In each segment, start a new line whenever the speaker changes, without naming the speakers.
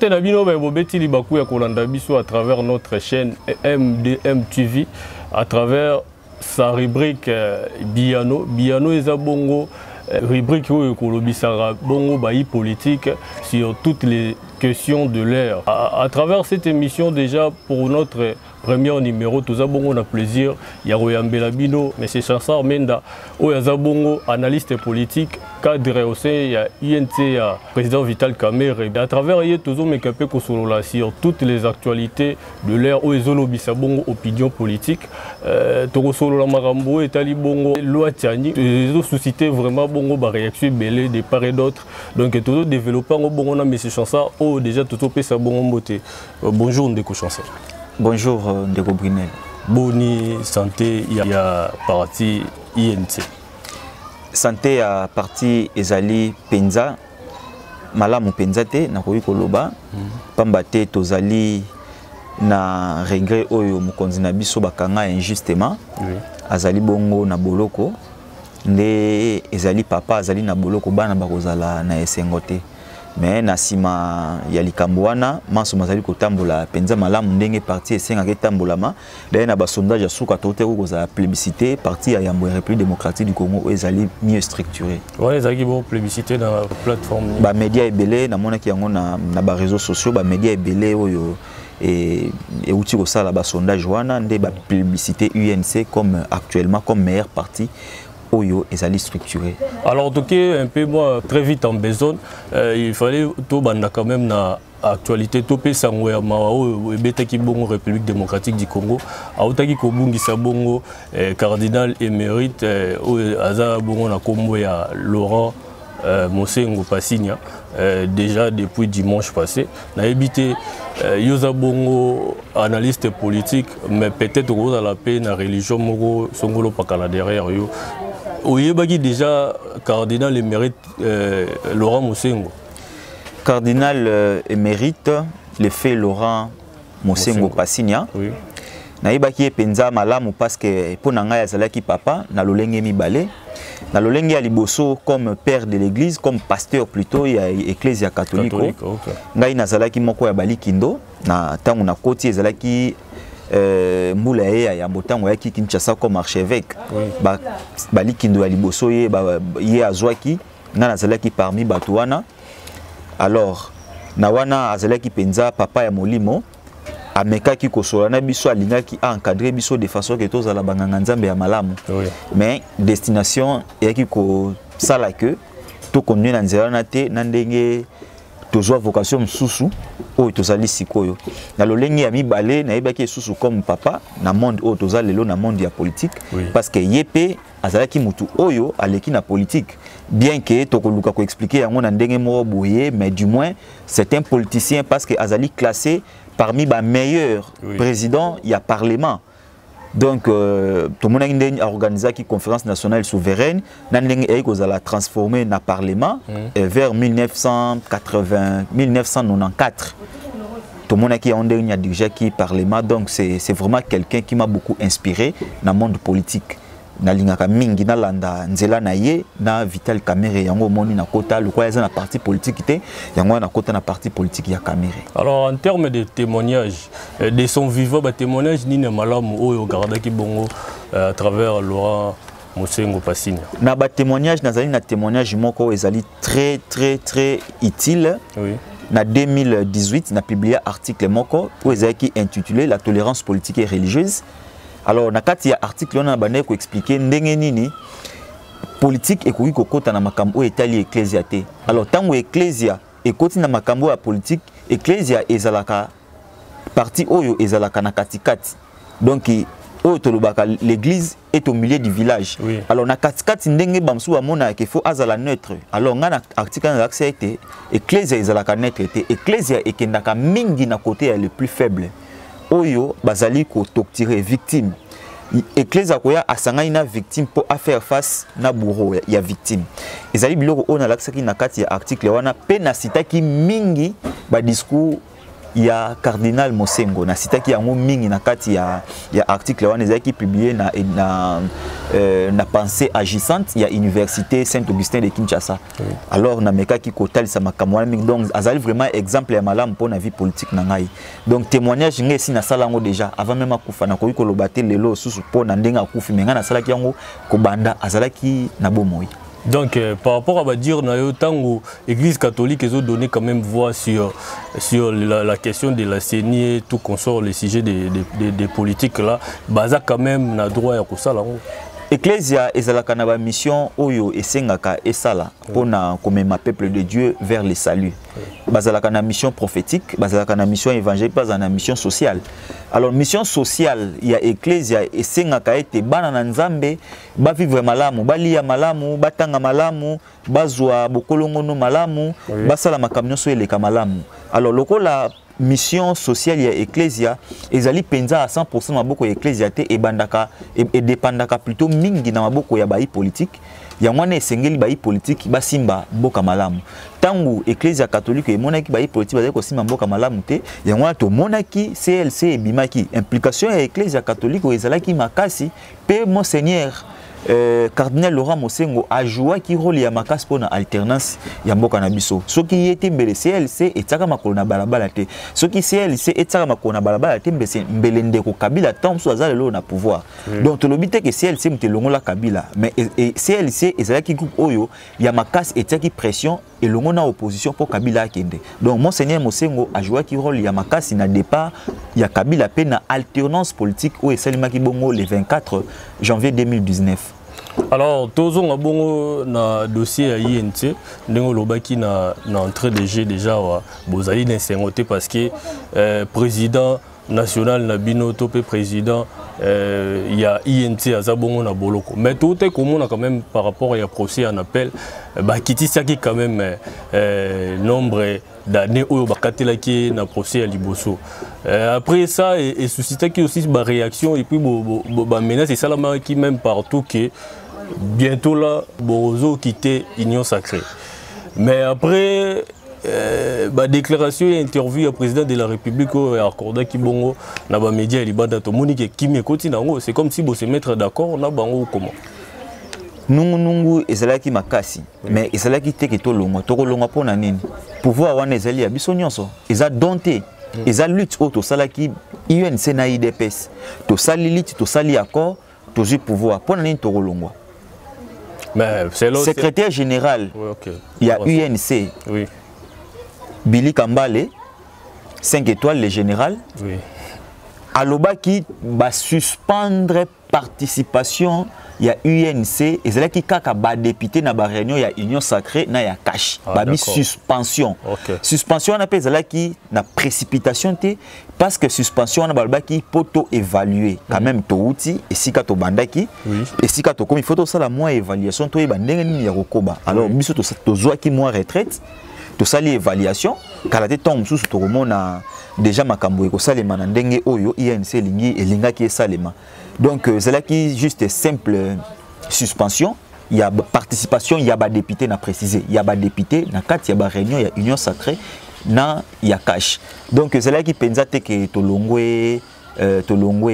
Fete Nabino Bobeti Libakou ya Kolanda Biso à travers notre chaîne MDM TV, à travers sa rubrique Biano. Biano et Zabongo, rubrique où Kolobisara Bongo Bayi politique sur toutes les questions de l'ère. À travers cette émission, déjà pour notre premier numéro, tout ça on a plaisir. Il y a Royambela Bino, M. Chansar Menda, Oyazabongo, analyste politique, cadre aussi, il y a INT, il y a président Vital Kamerhe. À travers il y a toujours mes capés sur toutes les actualités de l'ère Oyezolo Bisabongo, opinion politique. Toro Solo la Marambo et Talibongo, Loi Tiani, ils ont suscité vraiment bongo ba réaction belé de part et d'autre. Donc toujours développant au bongo na M. Chansar, déjà tout au pesa bongo mbote. Bonjour Ndeko Chansar.
Bonjour Ndeko Brunel.
Boni santé il y a parti INT.
Santé à parti ezali penza malamu penza te na koyi koloba pamba te tozali na regret oyo mokonzi na biso bakanga injustement azali bongo na boloko nde ezali papa azali na boloko bana bakozala na esengo te. Mais na sima ya likambo wana maso mazali kotambola penza malamu ndenge parti esengaka etambolama d'ailleurs na ba sondage ya suka tote ko za plébiscité parti ya Yambo République démocratique du Congo ezali mieux structuré.
Ouais, ezali bon plébiscité na plateforme
ba média ebele na monaki yango na ba réseaux sociaux ba média ebele oyo et outil ko sala ba sondage wana nde ba plébiscité UNC comme actuellement comme meilleur parti Oyo ezali structuré.
Alors, en tout cas, un peu moi, très vite en besoin, il fallait tout banda quand même na actualité topé sangwe mao ebetaki bongo République démocratique du Congo autaki kobungisa bongo cardinal émérite aza bongo na kombo ya Laurent Mosengo Passigna déjà depuis dimanche passé na habité yoza bongo analyste politique mais peut-être au dans la paix na religion moko songolo pakala derrière yo. Oyebaki déjà cardinal émérite Laurent Mosengo.
Cardinal émérite le fait Laurent Mosengo Passigna. Oui. Naibaki penza malamu parce que ponanga yazalaki papa na lolenge mibale. Na lolenge ya liboso comme père de l'église, comme pasteur plutôt ya ecclésia catholique. Okay. Ngai nazalaki moko ya balikindo na tangu na koti ezalaki mbula ya mbotango yaki Kinshasa comme archevêque balikindo ya liboso ye azwaki nga nazalaki parmi bato wana. Alors na wana azalaki penza papa ya molimo amekaki kosola na biso alingaki encadrer biso de façon que tozala banganga nzambe ya malamu. Mais destination yaki ko sala que to konnu na nzela na te na ndenge tozwa vocation msusu oyo tozali sikoyo na lolenge ya mibale na yebaki susu comme papa na monde oyo tozali lelo na monde ya politique parce que yepe azalaki mutu oyo aleki na politique bien que tokoluka ko expliquer yango na ndenge moko boye mais du moins c'est un politicien parce que azali classé parmi les meilleurs présidents il y a parlement. Donc, tout le monde a organisé une conférence nationale souveraine, nous a transformé dans le Parlement vers 1994. Tout le monde a dirigé le Parlement, donc c'est vraiment quelqu'un qui m'a beaucoup inspiré dans le monde politique. Nalingaka mingi na landa nzela na ye na Vital Kamerhe yango moni na kota le quoi na parti politique té yango na kota na parti politique ya Kamerhe.
Alors en termes de témoignages de son vivant ba témoignage ni na malamu oyo gardaki bongo à travers Laurent Mosengo Passigna.
Na ba témoignage nazali na témoignage moko ezali très utile. Oui. Na 2018 na publié article moko où ezaki intitulé La tolérance politique et religieuse. Alors, na kati ya article on a bandé ko expliquer ndenge nini politique ekoki kokota na makambo etali ecclesia te. Alors, tango ecclesia ekoti na makambo ya politique, ecclesia ezalaka parti oyo ezalaka na katikati. Donc, oyo tolobaka l'église est au milieu du village. Oui. Alors, na katikati ndenge bamsu amona ke faut azala neutre. Alors, nga na article na accepté ecclesia ezalaka neutre te. Ecclesia ekendaka mingi na côté ya le plus faible. Oyo bazali ko toktirer victime. Ecclesia koya asangani na victime pour faire face na bourreau ya victime. Ezali biloko on a laksaki na kati ya article wana pe na sitaki mingi ba discours ya cardinal Mosengo na sitaki yango mingi na kati ya article wana ezaki publié na na pensée agissante il y a université Saint-Augustin de Kinshasa. Alors na meka ki kotal sa makamwa donc azali vraiment exemple ya malamu pour na vie politique na ngai. Donc témoignage ngai si na sala ngo déjà avant même akufa na ko lobate lelo susu po na ndenga akufi menga na sala ki yango ko banda azalaki na bomoi.
Donc, par rapport à dire, l'Église catholique ils ont donné quand même voix sur la question de la CENI et tout consort, le sujet des politiques là, baza quand même na droit à ça là.
Ecclesia ezalaka na ba mission oyo esengaka esala pona komema peuple de Dieu vers le salut. Bazalaka na mission prophétique, bazalaka na mission évangélique, bazalaka na mission sociale. Alors mission sociale ya Ecclesia esengaka ete bana na Nzambe ba vivre malamu, balia malamu, batanga malamu, bazwa bokolongono malamu, basala makamyo so eleka malamu. Alors lokola mission sociale ya Ecclesia ezali penza à 100% maboko ya Ecclesia te ebandaka et dépendaka plutôt mingi na maboko ya bayi politique ya mwana esengeli bayi politique basimba mboka malamu tangu Ecclesia catholique emonaki bayi politique bazali kosimba mboka malamu te ya mwana to monaki CLC ebimaki implication ya Ecclesia catholique ezalaki makasi pe monseigneur Cardinal Laurent Mosengo a joué qui rôle ya makasi pona alternance ya mboka na biso soki yete mbele CLC etaka makolo na balabala te soki CLC etaka makolo na balabala te mbele ndeko Kabila tant so azalelo na pouvoir donc to lobite que CLC mtelongola Kabila mais CLC ezalaki groupe oyo ya makasi etaki pression elongo na opposition pour Kabila akende donc monseigneur Mosengo a joué qui rôle ya makasi na départ ya Kabila pe na alternance politique o esalimaki bongo le 24 janvier 2019.
Alors, tous on a bon na dossier à INT, nous lobaki na entrée de jeu déjà bozali d'insérénité parce que président national na bino topé président il y a INT à Zabongo na boloko. Mais tout est commun quand même par rapport à procès en appel, bah kiti saki quand même nombre d'années où bakatela qui na procès à Liboso. Après ça et suscité qui aussi ba réaction et puis ba menace et ça là qui même partout que bientôt là, Borozo quittait Union Sacrée. Mais après, la déclaration et interview au président de la République et accordé Kibongo, na ba média et libanda to monique qui me continue. C'est comme si vous se mettre d'accord na bango comment.
Nungu ezalaki makasi, mais ezalaki te ke to longo, to longo pona nini. Pouvoir wana ezali ya biso nyonso, eza dompté. Eza lutte auto salaki UNC na IDPS. To sali lutte, to sali accord, to ju pouvoir pona nini to longo. Secrétaire général, il y a UNC, Billy Kambale, 5 étoiles, le général. Aloba qui va suspendre participation, il y a UNC, et c'est là qui a député dans la réunion, il y a Union Sacrée, il y a cash. Suspension. Suspension, on appelle ça qui na précipitation, parce que suspension, on a qui poto évaluer quand même to outil, et si kato bandaki, et si kato comme il faut ça la moins évaluation, to bandeng ni yakoba. Alors, biso to zoa qui moins retraite, to sali évaluation, kalate tombe sous to remona déjà makambo eko salema na ndenge oyo INC lingi elinga ki salema. Donc c'est là qui juste simple suspension, il y a participation, il y a ba député na précisé, il y a ba député na kat il y a ba réunion, il y a Union Sacrée na il y a cash. Donc c'est là qui pensa te que tolongwe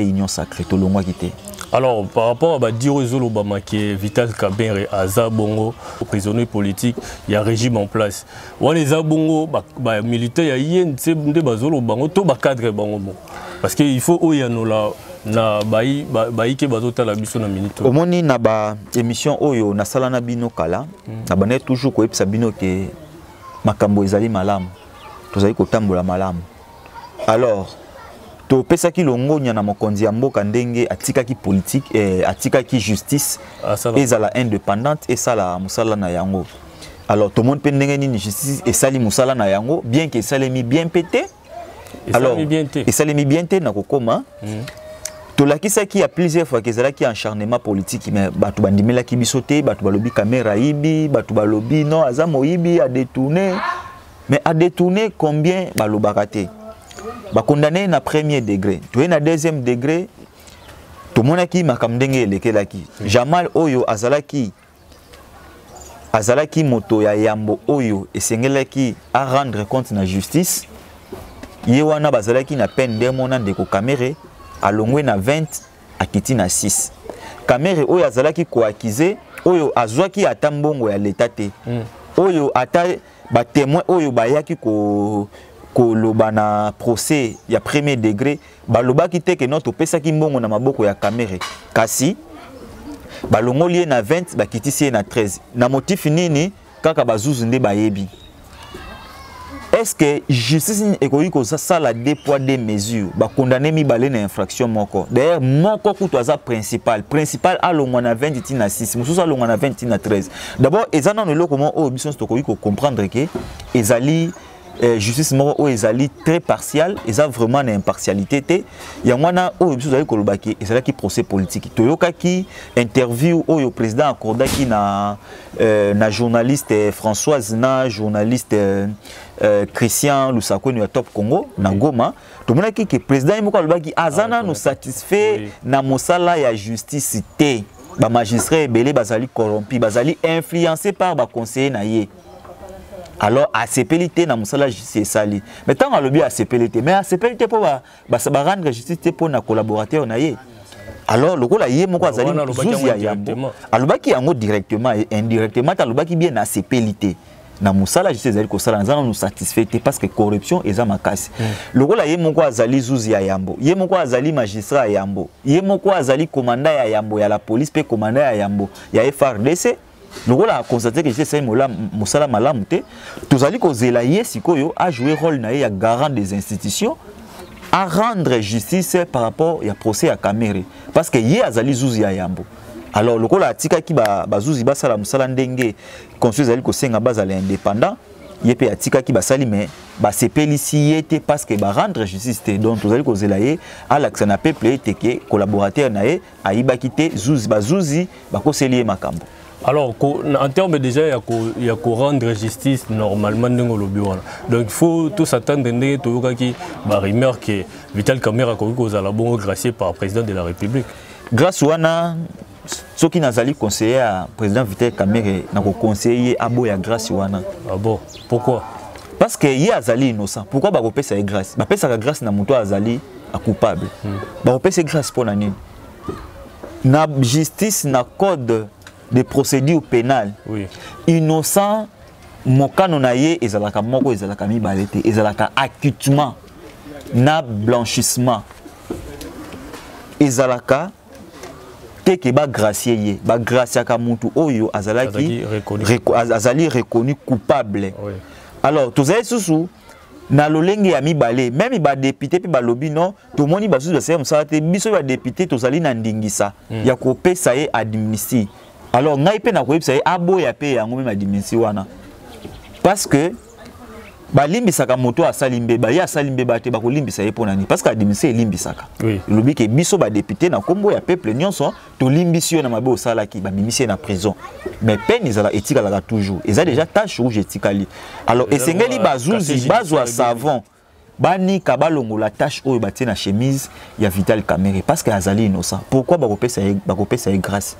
Union Sacrée, tolongwa kité.
Alors, par rapport à Dirozolo Obama qui est Vital Kamerhe à Zabongo, prisonnier politique, il y a un régime en place. On les Zabongo, militaires, il y a INC, Bazolo Bango, tout le cadre Bango. Parce qu'il faut qu'il y ait na baïke bazota la biso na minute.
Omoni na ba émission oyo na sala na bino kala, na bané toujours ko epsa bino ke makambo ezali malamu. Tozali ko tambola malamu. Alors to pesa ki longonya na mokonzi ya mboka ndenge atikaki politique atikaki justice ezala indépendante et sala musala na yango. Alors tout le monde peut ndenge ni justice et sali musala na yango bien que salemi bien pété. Alors et salemi bien té na kokoma. Tolakisa qui a plusieurs fois qu'ils ont acharnement politique mais batu bandimela ki bisoté batu balobi caméra ibi batu balobi non azamo ibi a détourné mais a détourné combien balobaraté ba condamné na premier degré tu es na deuxième degré to monaki makamdenge lekelaki Jamal oyo azalaki moto ya yambo oyo esengelaki a rendre compte na justice yewana bazalaki na peine de mona ndeko Kamerhe alongwe na 20 akiti na 6 Kamere oyo azalaki koakize oyo azwaki ata mbongo ya leta te oyo ata ba témoin oyo bayaki koloba na procès ya premier degré balobaki te ke notre pesaki mbongo na maboko ya Kamere kasi balongoli na 20 bakitisi na 13 na motif nini kaka bazuzu nde bayebi. Est-ce que justice économique ça la deux poids deux mesures ba condamner mibale na infraction moko d'ailleurs moko kutu aza principal à longwa na 20 na 6 mususu a longwa na 20 na 13 d'abord ezana no comment o biso to ko comprendre que ezali justice moko o ezali très partial eza vraiment na impartialité te ya mwana o biso ezali kolobaki ezalaki procès politique toyokaki interview o yo président accordaki na journaliste Françoise na journaliste Christian Lusako ya Top Congo na Goma to monaki que président moko alobaki azana no satisfait na mosala ya justice te ba magistrat belé bazali corrompu bazali influencé par ba conseiller na ye. Alors à CPLT na mosala justice sali mais tant alobi à CPLT mais à CPLT pour ba rendre justice pour na collaborateur na ye. Alors le kola ye moko azali zuzi ya yambo alobaki yango directement et indirectement alobaki bien na CPLT na musala justice ezali ko sala nzana nous satisfait parce que corruption eza makasi le kola ye moko azali zuzi ya yambo ye moko azali magistrat ya yambo ye moko azali commandant ya yambo ya la police pe commandant ya yambo ya FRDC. Nous avons constaté que c'est Moussala Malamute. Tous allons kozela ye sikoyo a joué rôle na ya garant des institutions à rendre justice par rapport au procès à Kamere parce que ye azali zuzi ya yambo. Alors le kola atika ki bazuzi basala Moussala ndenge conseil zali ko senga bazala indépendant ye pe atika ki basali mais ba sepelisi yete parce que ba rendre justice te donc tous allons kozela ye à l'accès na peuple te ke collaborateur na ye aiba kité zuzi bazuzi bakoseli makambo.
Alors, en termes déjà, il y a qu'à rendre justice normalement dans le bureau. Donc, il faut tous s'attendre à rumeur que Vital Kamerhe a bon gracié par le président de la République.
Grâce à ce qui n'a pas conseillé à président Vital Kamerhe, n'a pas conseillé à Boya grâce wana.
Ah bon? Pourquoi?
Parce que il y a Azali innocent. Pourquoi ba kopesa sa grâce? Ba pesa grâce na muto Azali a coupable. Ba kopesa grâce pour nani? Na justice na code des procédures pénales. Oui. Innocent, mokano na ye ezalaka moko ezalaka mibale te ezalaka acquittement na blanchissement ezalaka te ke ba gracier ye ba graciaka mutu oyo azalaki azali reconnu coupable. Oui. Alors tozali susu na lolenge ya mibale même ba député pe ba lobi non to moni ba susu ba mosala te biso ba député tozali na ndingisa ya kopesa ye administrer. Alors, ngai pe na koyebisa ye aboya pe yango me madimensi wana. Parce que balimbisaka moto asalimbe ba ya asalimbe ba te ba kolimbisa ye ponani parce que adimensi elimbisaka. Oui. Lobi ke biso ba député na kombo ya peuple nyonso to limbisi yo na mabe osalaki ba bimisi na prison. Mais peine ezala etika la toujours. Eza déjà tâche rouge etikali. Alors esengeli bazuzi bazwa savon. Bani kabalongo la tâche oyo batie na chemise ya Vital Kamerhe parce que azali innocent. Pourquoi ba kopesa ye grâce?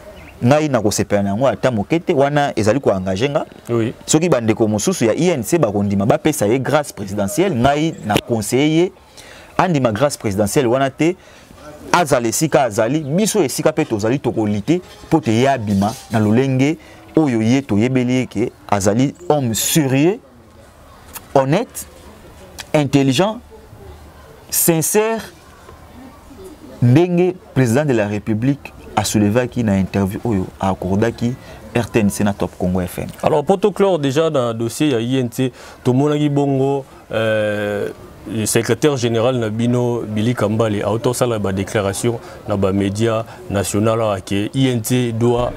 Ngai na kosepela nango ata mokete wana ezali ko engager nga. Oui. Soki bandeko mosusu ya INC ba kondima ba pesa ye grâce présidentielle ngai na conseiller andima grâce présidentielle wana te azali sika azali biso esika pe tozali tokolite pote ya bima na lolenge oyo ye to yebeli ke azali homme sérieux, honnête, intelligent, sincère ndenge président de la République a soulevé qui na interview oyo a accordé qui RTNC na Top Congo FM. Alors
pour tout clore déjà dans le dossier il y a INT to monaki bongo le secrétaire général Nabino Billy Kambale a autosala ba déclaration na ba média national que INT doit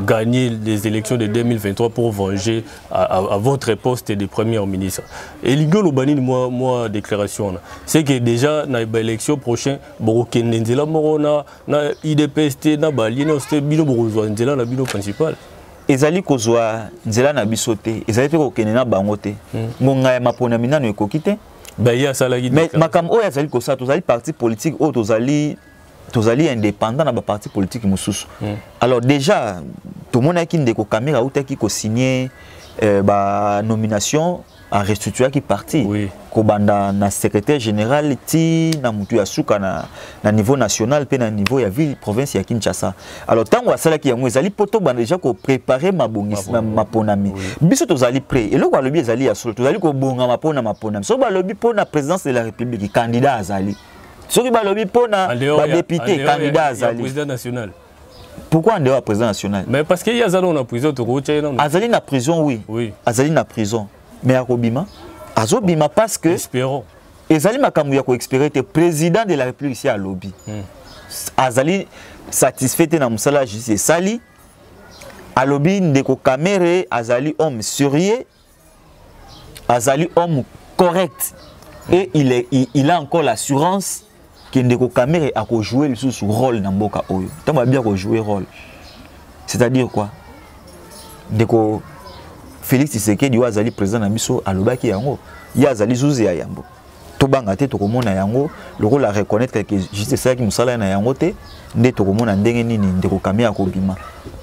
gagner les élections de 2023 pour venger à votre poste de premier ministre. Et l'igolo bani moi déclaration c'est que déjà dans l'élection prochaine Borokende nzela morona na IDPST na balina c'était bino borozwa nzela na bino principal.
Ezali kozwa nzela na bisote ezali pe kokende na bango te. Ngonga ya mapona minano ekokite.
Ba ya salagi.
Mais makam oyo ezali kosa tozali parti politique o tozali indépendant na ba parti politique mususu. Alors déjà tout le monde qui ndeko Kamerhe outaki ko signer nomination à restructurer qui parti.
Oui.
Kobanda na secrétaire général ti na mutu ya suka na niveau national pe na niveau ya ville province ya Kinshasa. Alors tant wa sala ki yango ezali poto banda déjà ko préparer mabongisi maponami. Biso tozali prêt. Et loko alobi ezali ya solo tozali ko bonga maponami. So balobi pona présidence de la République candidat azali. Soki balobi pona ba député candidat azali.
Président national.
Pourquoi en dehors président national?
Mais parce qu'il y a Azali en prison, tu connais.
Azali na prison, oui.
Oui.
Azali na prison. Mais Akobima, Azobima parce que.
Espérons.
Azali Makamou Yako expérimenté président de la République ici à lobby. Azali satisfait na musala justice sali. À lobby ndeko kamere Azali homme sérieux. Azali homme correct. Et il a encore l'assurance que ndeko kamere a jouer le sous rôle dans Mboka Oyo. Tant va bien jouer rôle. C'est-à-dire quoi? Ndeko Félix Tshisekedi wa azali président na biso alobaki yango ya azali zuzi ya yambo. Tobanga te tokomona yango loko la reconnaître que juste ça qui musala na yango te nde tokomona ndenge nini ndeko kamere akobima.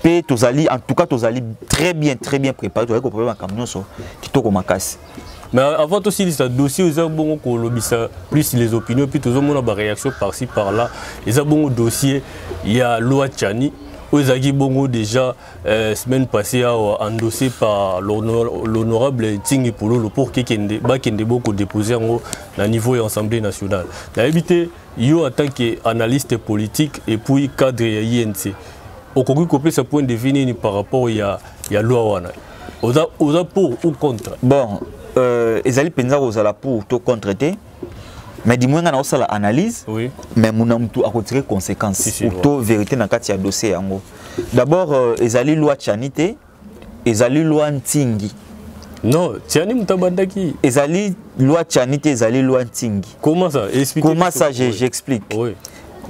Pe tozali en tout cas tozali très bien préparé to ko problème camion so kitoko makasi.
Mais avant aussi, ce dossier, ils ont bon plus les opinions, puis ils ont une réaction par-ci, par-là. Ils ont bon dossier, il y a loi Tchani, ils ont bon déjà semaine passée endossé par l'honorable Tingi Polo pour qu'il y ait beaucoup déposé au niveau de l'Assemblée nationale. Il a évité, il en tant qu'analyste politique et puis cadre INC. Au Congo, ce point de vue par rapport à la loi. Ils ont pour ou contre?
Bon. Ezali penza ozala pour to contre te mais du moins na osala analyse
oui.
Mais muna mtu akotirer conséquences ou to vérité na kati ya dossier yango. D'abord ezali loi Tchani te ezali loi Ntingi.
Non, Tchani mutabandaki.
Ezali loi Tchani te ezali loi Ntingi.
Comment ça? Explique.
Comment ça j'explique. Oui.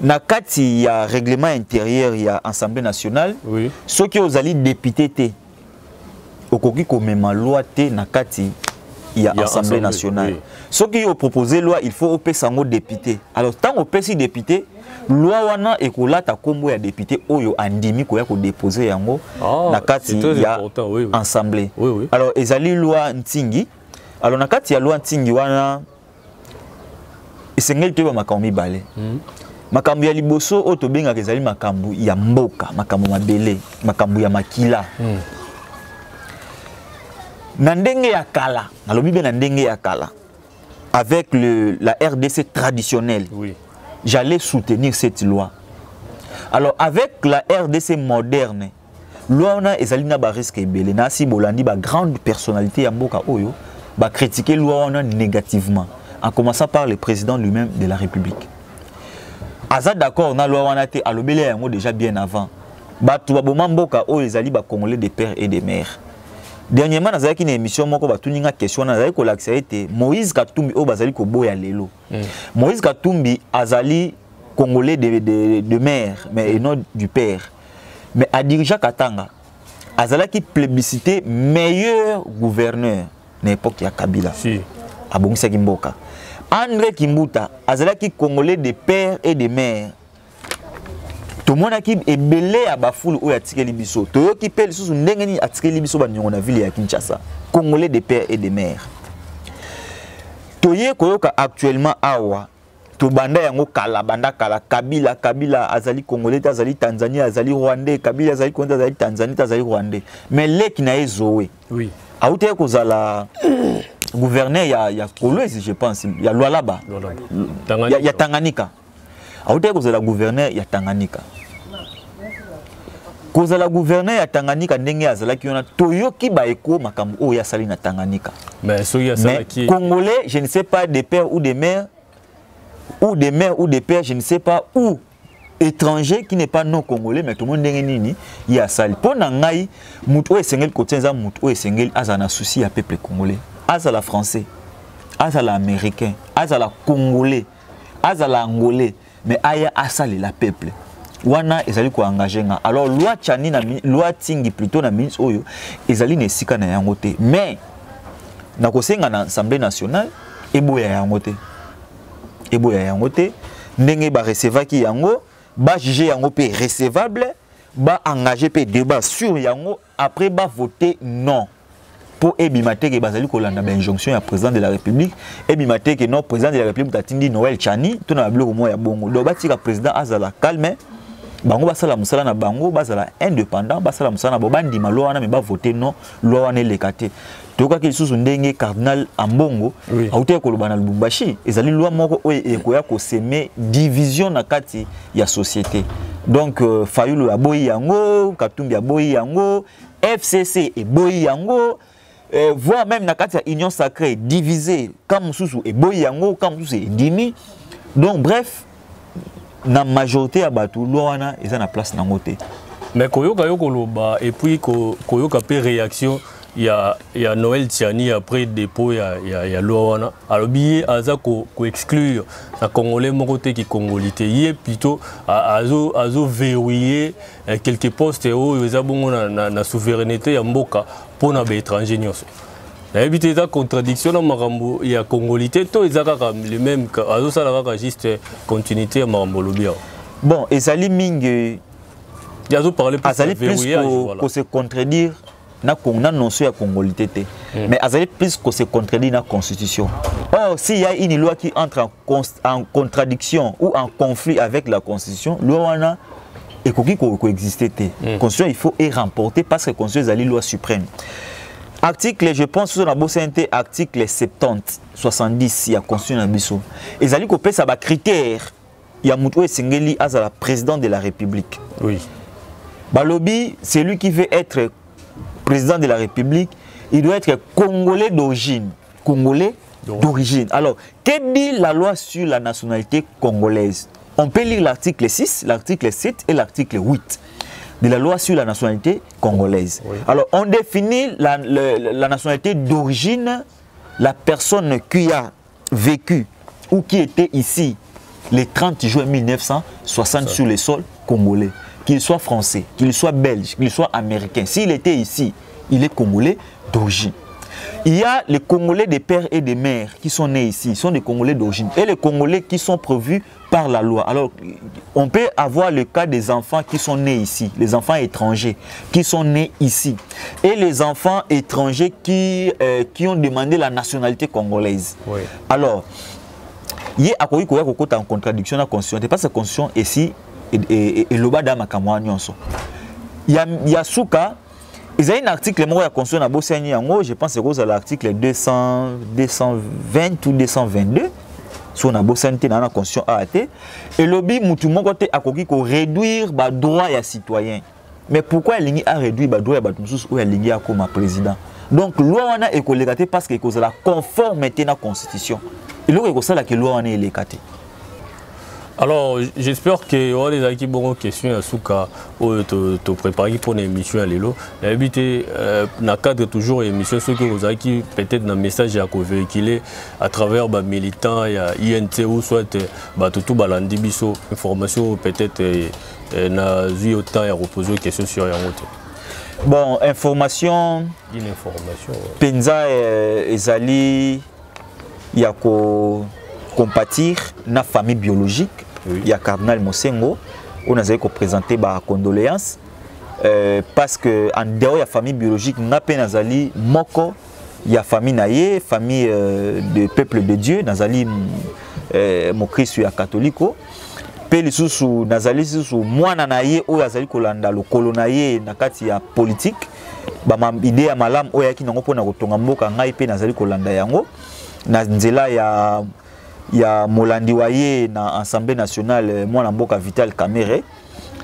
Na kati ya règlement intérieur ya Assemblée nationale. Oui. Ceux qui ozali député te okoki komema loi te na kati il y a Assemblée nationale. Oui. Ce qui ont proposé loi, il faut opérer sango député. Alors tant opérer si député, loi wana ekola ta kombo ya député oyo andimi ko ya ko déposer yango na kati ya Assemblée. Oui, oui. Alors ezali loi Ntingi. Alors na kati ya loi Ntingi wana esengeli te ba makambo mibale. Makambo ya liboso o to benga ezali makambo ya mboka, makambo mabele, makambo ya makila. Nandenge ya kala, nandenge ya kala, avec la RDC traditionnelle, oui. J'allais soutenir cette loi. Alors avec la RDC moderne, loi on a ezalina ba risque ebele na si bolandi ba grande personnalité ya mboka oyo ba critiquer loi on a négativement, en commençant par le président lui-même de la République. Aza d'accord na loi on a été alobele yango déjà bien avant. Ba tu ba mboka oyo ezali ba congolais des pères et des mères. Dernièrement, dans une émission, je vais vous question. Moïse Katumbi, bazali ko boya lelo. Moïse Katumbi, azali congolais de mère, mais non du père. Mais à dirigeant Katanga, azala qui plébiscité meilleur gouverneur n'importe ya Kabila. Si. Abongisa Kimboka. André Kimbuta, azala qui congolais de père et de mère. Tout le monde a qui est belé à Bafoul ou à Tikeli Bisso. Tout le monde qui pèle sous une dengue à Tikeli Bisso, on a vu à Kinshasa. Congolais des pères et des mères. Toye koyoka actuellement awa. To banda yango kala banda kala Kabila azali congolais azali Tanzanie azali rwandais Kabila azali Congo azali Tanzanie azali rwandais. Mais les qui na zoé. Oui. Aouté kozala gouverneur ya Kolwezi je pense. Il y a Lualaba. Il y a Tanganyika. Aouté kozala gouverneur ya Tanganyika. Kozala gouverneur ya Tanganyika ndenge azala ki yona toyoki ba eko makambo o ya sali na Tanganyika. Mais congolais, je ne sais pas des pères ou des mères ou des mères ou des pères, je ne sais pas où étranger qui n'est pas non congolais mais tout le monde ndenge nini ya sali. Pona ngai mutu o esengel kotenza mutu o esengel azana souci ya peuple congolais. Azala français, azala américain, azala congolais, azala angolais mais aya asali la peuple. Wana ezali ko engager nga. Alors loi Tchani na loi Tingi plutôt na ministre oyo ezali ne sika na yango te. Mais na kosenga na Assemblée nationale eboya yango te. Eboya yango te ndenge ba recevoir ki yango ba juger yango pe recevable ba engager pe débat sur yango après ba voter non. pour ebimate que bazali kolanda ba injonction ya président de la République ebimate que non président de la République tatindi Noël Tchani to na bloc mo ya bongo do batika président azala calme bango basala musala na bango bazala indépendant basala musala na bobandi malo wana me ba voter non loi wana lekate toka ke susu ndenge cardinal Ambongo auté ko lobana Lubumbashi ezali loi moko oyo ekoya ko semer division na kati ya société donc Fayulu aboyi yango Katumbi aboyi yango FCC et boyi yango voire même na kati ya union sacrée divisée comme susu et boyi yango comme susu et dimi donc bref na majorité ya batu loana eza na place nango te
mais koyoka yokoloba et puis koyoka pe réaction ya Noël Tchani après dépôt ya loana alors billet aza ko exclure na congolais moko te ki congolité yé plutôt azo verrouiller quelques postes oyo eza bongo na souveraineté ya mboka pona ba étranger nyonso na éviter ta contradiction na makambo ya congolité to ezaka le même azo sala kaka juste continuité ya makambo lobia
bon ezali mingi
yazo parler
plus verrouillage voilà ko se contredire na notion ya congolité te mais azali plus que se contredire na constitution. Or s'il y a une loi qui entre en contradiction ou en conflit avec la constitution loi wana ekoki ko exister te constitution il faut y remporter parce que constitution ezali loi suprême. Article je pense sur la bossente article 70 70 ya constitution na biso ezali ko pesa ba critère ya mutu esengeli azala président de la République.
Oui.
Balobi c'est lui qui veut être président de la République, il doit être congolais d'origine. Congolais d'origine. Alors, que dit la loi sur la nationalité congolaise? On peut lire l'article 6, l'article 7 et l'article 8 de la loi sur la nationalité congolaise. Oui. Alors, on définit la nationalité d'origine, la personne qui a vécu ou qui était ici le 30 juin 1960 sur le sol congolais. Qu'il soit français, qu'il soit belge, qu'il soit américain. S'il était ici, il est congolais d'origine. Il y a les Congolais des pères et des mères qui sont nés ici, ils sont des Congolais d'origine. Et les Congolais qui sont prévus par la loi. Alors, on peut avoir le cas des enfants qui sont nés ici, les enfants étrangers qui sont nés ici. Et les enfants étrangers qui ont demandé la nationalité congolaise. Oui. Alors, il y a en contradiction à la Constitution. Parce que la Constitution ici, et le bas d'Amakamwa nyonso. Il y a souka, il y a un article moi la constitution na bosani yango, je pense que c'est l'article 220 ou 222 sur na bosani na la constitution AAT et lobby mutu moko te akoki ko réduire ba droit ya citoyen. Mais pourquoi il a réduit ba droit ya ba mususu ou il a comme président? Donc loi wana e ko lekate parce que ko la conformité na constitution. Et loko ko sala que loi wana e lekate.
Alors, j'espère qu'il y aura des acquis bonnes questions à Souka ou te préparer pour une émission à l'élo. L'habité dans le cadre toujours émission ce que vous avez peut-être un message à véhiculer à travers les militants, INT ou soit tout balandi biso information peut-être na vu autant et reposer des questions sur Yangote.
Bon, information.
Une information.
Penza ezali yako compatir na famille biologique. Oui. Il y a Cardinal Mosengo, on a présenté des condoléances parce que en dehors de la famille biologique, il y a famille naïe, famille de peuple de Dieu, nazali mon Christ catholique. Puis sous nazali sous moi naïe ou nazali kolanda le colonaïe na kati ya politique, ba idée ya malam oya ki nango pona kotonga mboka ngai pe nazali kolanda yango na nzela ya molandi waye na Assemblée nationale mwana mboka Vital Kamerhe.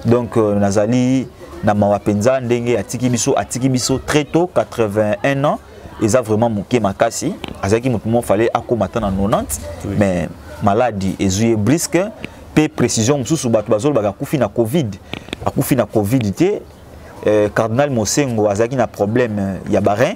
Donc nazali na mawapenza ndenge atiki biso très tôt 81 ans et ça vraiment moké makasi azaki mutumo fallait akomata na 90 oui. Mais maladie ezouye brisque pe précision mususu bato bazolo baka kufi na covid té Cardinal Mosengo azaki na problème ya barin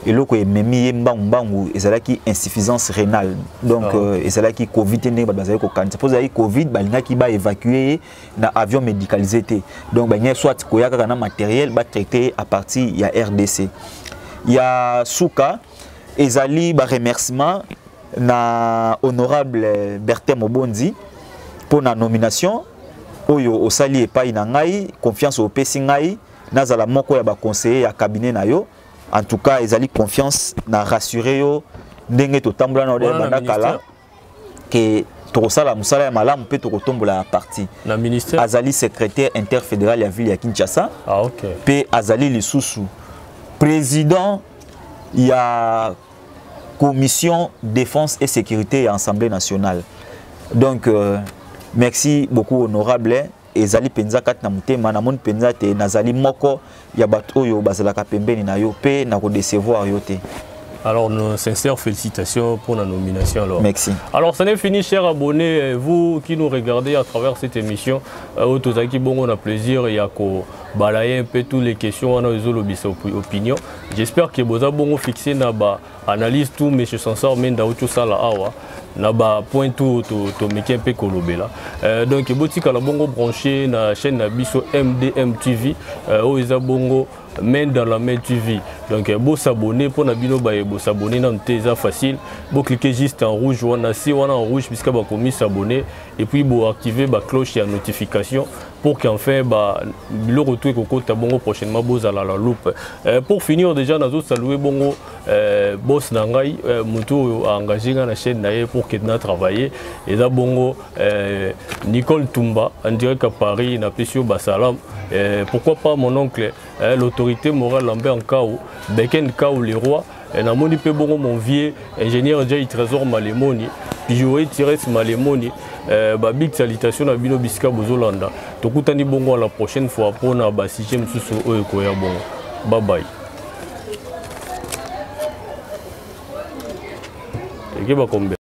et loko ememi mbangu ezalaki insuffisance rénale donc ezalaki covid ne ba bazali ko kanisa pose ai covid balingaki ba évacuer na avion médicalisé té donc ba nya soit koyaka na matériel ba traité à partir ya RDC ya souka ezali ba remerciement na honorable Bertin Mobondi pour la nomination oyo osali epai na ngai confiance au pesi ngai nazala moko ya ba conseiller ya cabinet na yo en tout cas ezali confiance na rassurer yo ndenge to tambola na banda kala que tokosala musala ya malamu pe tokotombola ya parti
na ministère
azali secrétaire interfédéral ya ville ya Kinshasa pe azali lisusu président ya commission défense et sécurité à l'Assemblée nationale. Donc merci beaucoup honorable ezali penza kat na mutema na mon penza te nazali moko ya bato oyo bazalaka pembeni na yo pe na ko décevoir yo te.
Alors, nos sincères félicitations pour la nomination. Alors.
Merci.
Alors, ça n'est fini, chers abonnés, vous qui nous regardez à travers cette émission, on a plaisir, il y a balayer un peu toutes les questions, on a des opinions. J'espère que vous avez fixé une analyse tout, mais je sens ça, mais dans ça là, naba point tout un peu kolobela. Donc, vous avez branché la chaîne Nabiso MDM TV, où ils ont main dans la main TV. Donc, vous s'abonner pour Nabino Baye, vous s'abonner dans le facile. Vous cliquez juste en rouge, ou en rouge, puisque vous avez s'abonner. Et puis, vous activez la cloche et la notification pour qu'enfin, le retour que vous prochainement, vous allez à la loupe. Pour finir, déjà, nous allons saluer bongo boss Nangai, Moutou engagé dans la chaîne pour qu'il ait travaillé. Et là, bongo Nicole Tumba, en direct à Paris, n'a pas sur Bassalam. Pourquoi pas mon oncle, l'autorité morale Lambert Nkao, Beken Nkao les rois, et n'a moni pe bongo mon vieux ingénieur Jay Trésor Malemoni, puis jouer Tires Malemoni, big salutation à Bino Biska Bozolanda. Tokutani bongo à la prochaine fois pour na ba 6e sous Oekoya bongo. Bye bye. Et qui va combien?